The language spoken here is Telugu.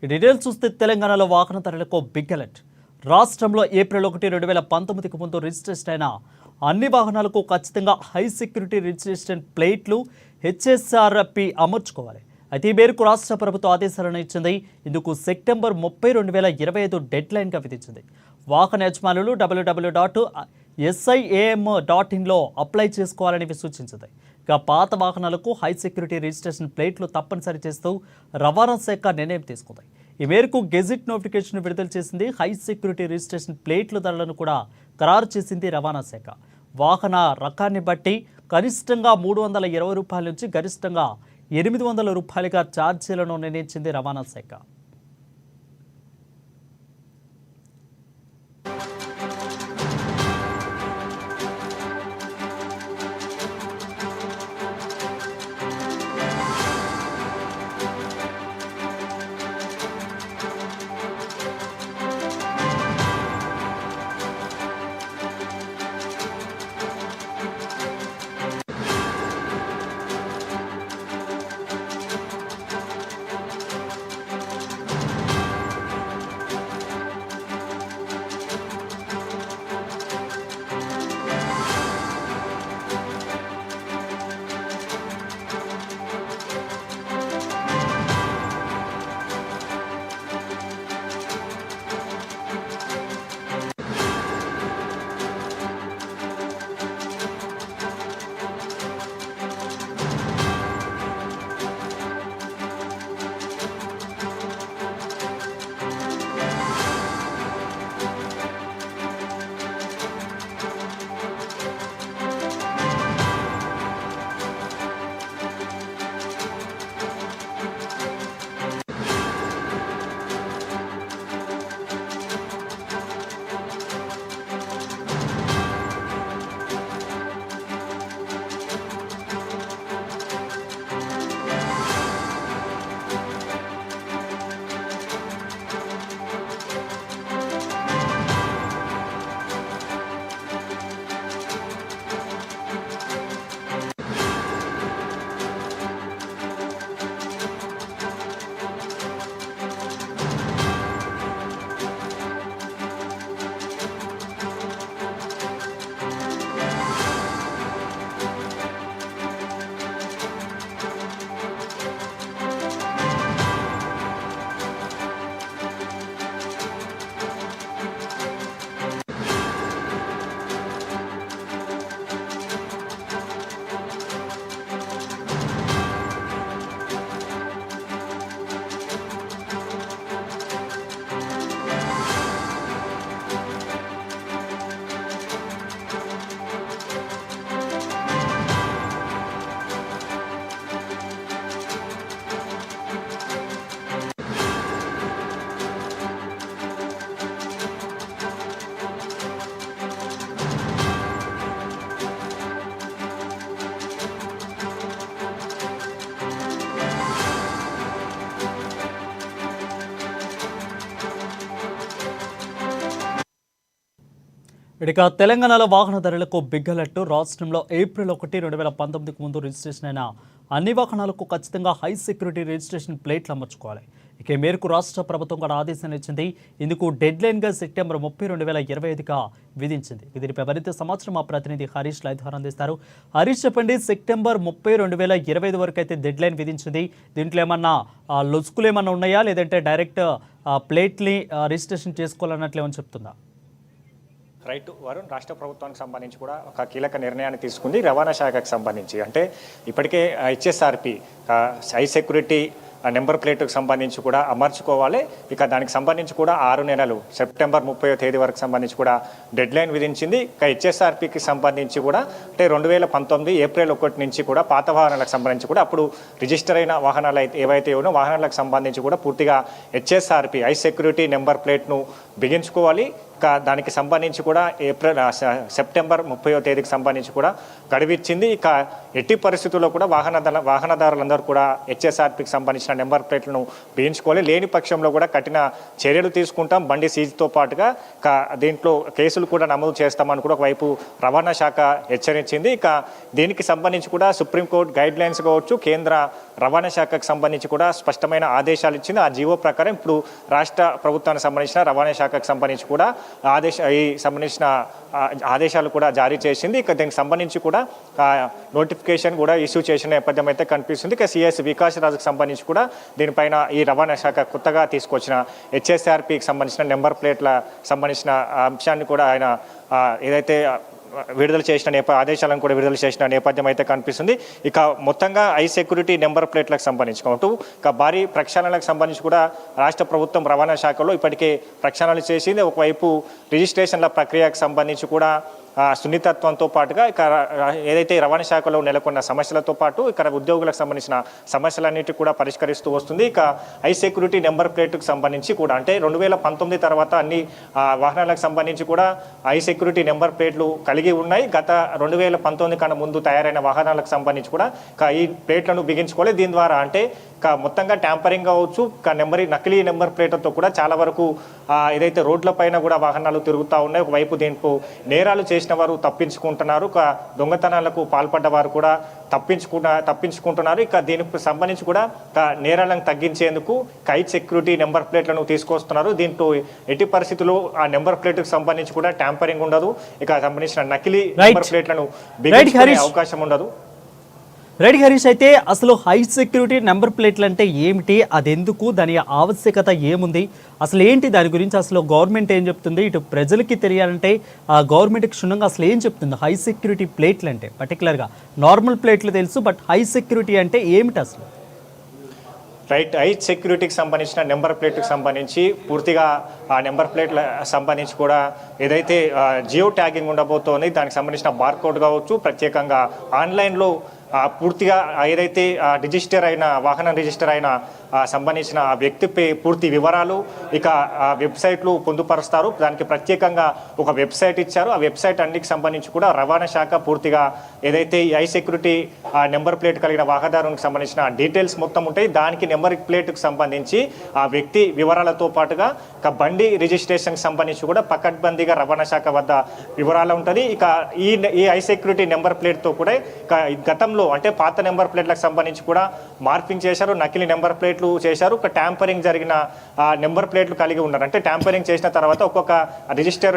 ఈ డీటెయిల్స్ చూస్తే తెలంగాణలో వాహన ధరలకు బిగ్ అలర్ట్. రాష్ట్రంలో ఏప్రిల్ 1, 2019కు ముందు రిజిస్ట్రేషన్ అయిన అన్ని వాహనాలకు ఖచ్చితంగా హై సెక్యూరిటీ రిజిస్ట్రేషన్ ప్లేట్లు హెచ్ఎస్ఆర్పి అమర్చుకోవాలి. అయితే ఈ మేరకు రాష్ట్ర ప్రభుత్వం ఆదేశాలను ఇచ్చింది. ఇందుకు సెప్టెంబర్ 30, 2025 డెడ్ లైన్గా విధించింది. వాహన యజమానులు www.siam.in అప్లై చేసుకోవాలని సూచించింది. ఇక పాత వాహనాలకు హై సెక్యూరిటీ రిజిస్ట్రేషన్ ప్లేట్లు తప్పనిసరి చేస్తూ రవాణా శాఖ నిర్ణయం తీసుకుంది. ఈ మేరకు గెజిట్ నోటిఫికేషన్ విడుదల చేసింది. హై సెక్యూరిటీ రిజిస్ట్రేషన్ ప్లేట్ల ధరలను కూడా ఖరారు చేసింది రవాణా శాఖ. వాహన రకాన్ని బట్టి కనిష్టంగా ₹320 నుంచి గరిష్టంగా ₹800గా ఛార్జీలను నిర్ణయించింది రవాణా శాఖ. ఇక తెలంగాణలో వాహన ధరలకు బిగ్ అలర్ట్. రాష్ట్రంలో ఏప్రిల్ 1, 2019కు ముందు రిజిస్ట్రేషన్ అయిన అన్ని వాహనాలకు ఖచ్చితంగా హై సెక్యూరిటీ రిజిస్ట్రేషన్ ప్లేట్లు అమర్చుకోవాలి. ఇక ఈ మేరకు రాష్ట్ర ప్రభుత్వం కూడా ఆదేశాలు ఇచ్చింది. ఇందుకు డెడ్ లైన్గా సెప్టెంబర్ 30, 2025గా విధించింది. దీనిపై మరింత సమాచారం మా ప్రతినిధి హరీష్ లైవ్ అందిస్తారు. హరీష్, చెప్పండి, సెప్టెంబర్ 30, 2025 వరకు అయితే డెడ్ లైన్ విధించింది. దీంట్లో ఏమన్నా లొసుకులు ఏమన్నా ఉన్నాయా, లేదంటే డైరెక్ట్ ప్లేట్ని రిజిస్ట్రేషన్ చేసుకోవాలన్నట్లు ఏమని చెప్తుందా? రైట్ వరుణ్, రాష్ట్ర ప్రభుత్వానికి సంబంధించి కూడా ఒక కీలక నిర్ణయాన్ని తీసుకుంది రవాణా శాఖకు సంబంధించి. అంటే ఇప్పటికే హెచ్ఎస్ఆర్పి హై సెక్యూరిటీ నెంబర్ ప్లేట్కు సంబంధించి కూడా అమర్చుకోవాలి. ఇక దానికి సంబంధించి కూడా 6 నెలలు సెప్టెంబర్ 30వ తేదీ వరకు సంబంధించి కూడా డెడ్ లైన్ విధించింది. ఇక హెచ్ఎస్ఆర్పికి సంబంధించి కూడా అంటే 2019 ఏప్రిల్ 1 నుంచి కూడా పాత వాహనాలకు సంబంధించి కూడా అప్పుడు రిజిస్టర్ అయిన వాహనాలు ఏవైతే ఉన్నో వాహనాలకు సంబంధించి కూడా పూర్తిగా హెచ్ఎస్ఆర్పి హై సెక్యూరిటీ నెంబర్ ప్లేట్ను బిగించుకోవాలి. దానికి సంబంధించి కూడా సెప్టెంబర్ 30వ తేదీకి సంబంధించి కూడా గడువిచ్చింది. ఇక ఎట్టి పరిస్థితుల్లో కూడా వాహనదారులందరూ కూడా హెచ్ఎస్ఆర్పీకి సంబంధించిన నెంబర్ ప్లేట్లను బిగించుకోవాలి. లేని పక్షంలో కూడా కఠిన చర్యలు తీసుకుంటాం. బండి సీజ్తో పాటుగా దీంట్లో కేసులు కూడా నమోదు చేస్తామని కూడా ఒకవైపు రవాణా శాఖ హెచ్చరించింది. ఇక దీనికి సంబంధించి కూడా సుప్రీంకోర్టు గైడ్ లైన్స్ కావచ్చు, కేంద్ర రవాణా శాఖకు సంబంధించి కూడా స్పష్టమైన ఆదేశాలు ఇచ్చింది. ఆ జీవో ప్రకారం ఇప్పుడు రాష్ట్ర ప్రభుత్వానికి సంబంధించిన రవాణా శాఖకు సంబంధించి కూడా సంబంధించిన ఆదేశాలు కూడా జారీ చేసింది. ఇక దీనికి సంబంధించి కూడా నోటిఫికేషన్ కూడా ఇష్యూ చేసిన నేపథ్యం అయితే కనిపిస్తుంది. ఇక సిఎస్ వికాస్ రాజుకు సంబంధించి కూడా దీనిపైన ఈ రవాణా శాఖ కొత్తగా తీసుకొచ్చిన హెచ్ఎస్ఆర్పీకి సంబంధించిన నెంబర్ ప్లేట్ల సంబంధించిన అంశాన్ని కూడా ఆయన ఏదైతే విడుదల చేసిన ఆదేశాలను కూడా విడుదల చేసిన నేపథ్యం అయితే కనిపిస్తుంది. ఇక మొత్తంగా సెక్యూరిటీ నెంబర్ ప్లేట్లకు సంబంధించి ఇక భారీ ప్రక్షాళనలకు సంబంధించి కూడా రాష్ట్ర ప్రభుత్వం రవాణా శాఖలో ఇప్పటికే ప్రక్షాళనలు చేసింది. ఒకవైపు రిజిస్ట్రేషన్ల ప్రక్రియకు సంబంధించి కూడా సున్నితత్వంతో పాటుగా ఇక ఏదైతే రవాణా శాఖలో నెలకొన్న సమస్యలతో పాటు ఇక్కడ ఉద్యోగులకు సంబంధించిన సమస్యలన్నిటి కూడా పరిష్కరిస్తూ వస్తుంది. ఇక సెక్యూరిటీ నెంబర్ ప్లేట్కు సంబంధించి కూడా అంటే 2019 తర్వాత అన్ని వాహనాలకు సంబంధించి కూడా సెక్యూరిటీ నెంబర్ ప్లేట్లు కలిగి ఉన్నాయి. గత 2019 కన్నా ముందు తయారైన వాహనాలకు సంబంధించి కూడా ఈ ప్లేట్లను బిగించుకోవాలి. దీని ద్వారా అంటే మొత్తంగా ట్యాంపరింగ్ కావచ్చు, నకిలీ నెంబర్ ప్లేట్లతో కూడా చాలా వరకు ఏదైతే రోడ్లపైన కూడా వాహనాలు తిరుగుతూ ఉన్నాయి. ఒకవైపు దీంట్లో నేరాలు చేసిన వారు తప్పించుకుంటున్నారు, దొంగతనాలకు పాల్పడ్డ వారు కూడా తప్పించుకుంటున్నారు. ఇక దీనికి సంబంధించి కూడా నేరాలను తగ్గించేందుకు సెక్యూరిటీ నెంబర్ ప్లేట్లను తీసుకొస్తున్నారు. దీంట్లో ఎట్టి పరిస్థితుల్లో ఆ నెంబర్ ప్లేట్కు సంబంధించి కూడా ట్యాంపరింగ్ ఉండదు. ఇక సంబంధించిన నకిలీ నెంబర్ ప్లేట్లను బిగించుకునే అవకాశం ఉండదు. రైట్ హరీష్, అయితే అసలు హై సెక్యూరిటీ నెంబర్ ప్లేట్లు అంటే ఏమిటి, అది ఎందుకు, దాని ఆవశ్యకత ఏముంది, అసలు ఏంటి దాని గురించి అసలు గవర్నమెంట్ ఏం చెప్తుంది, ఇటు ప్రజలకి తెలియాలంటే గవర్నమెంట్కి క్షుణ్ణంగా అసలు ఏం చెప్తుంది హై సెక్యూరిటీ ప్లేట్లు అంటే? పర్టికులర్గా నార్మల్ ప్లేట్లు తెలుసు, బట్ హై సెక్యూరిటీ అంటే ఏమిటి అసలు? రైట్, సెక్యూరిటీకి సంబంధించిన నెంబర్ ప్లేట్కి సంబంధించి పూర్తిగా ఆ నెంబర్ ప్లేట్ల సంబంధించి కూడా ఏదైతే జియో ట్యాగింగ్ ఉండబోతోంది దానికి సంబంధించిన బార్కోడ్ కావచ్చు, ప్రత్యేకంగా ఆన్లైన్లో పూర్తిగా ఏదైతే వాహనం రిజిస్టర్ అయిన సంబంధించిన ఆ వ్యక్తి పూర్తి వివరాలు ఇక వెబ్సైట్లు పొందుపరుస్తారు. దానికి ప్రత్యేకంగా ఒక వెబ్సైట్ ఇచ్చారు. ఆ వెబ్సైట్ అన్నిటికి సంబంధించి కూడా రవాణా శాఖ పూర్తిగా ఏదైతే సెక్యూరిటీ నెంబర్ ప్లేట్ కలిగిన వాహనదారునికి సంబంధించిన డీటెయిల్స్ మొత్తం ఉంటాయి. దానికి నెంబర్ ప్లేట్కి సంబంధించి ఆ వ్యక్తి వివరాలతో పాటుగా బండి రిజిస్ట్రేషన్కి సంబంధించి కూడా పకడ్బందీగా రవాణా శాఖ వద్ద వివరాలు ఉంటుంది. ఇక ఈ సెక్యూరిటీ నెంబర్ ప్లేట్తో కూడా గతంలో అంటే పాత నెంబర్ ప్లేట్లకు సంబంధించి కూడా మార్పింగ్ చేశారు, నకిలీ నెంబర్ ప్లేట్లు చేశారు. ట్యాంపరింగ్ జరిగిన నెంబర్ ప్లేట్లు కలిగి ఉన్నారు. అంటే ట్యాంపరింగ్ చేసిన తర్వాత ఒక్కొక్క రిజిస్టర్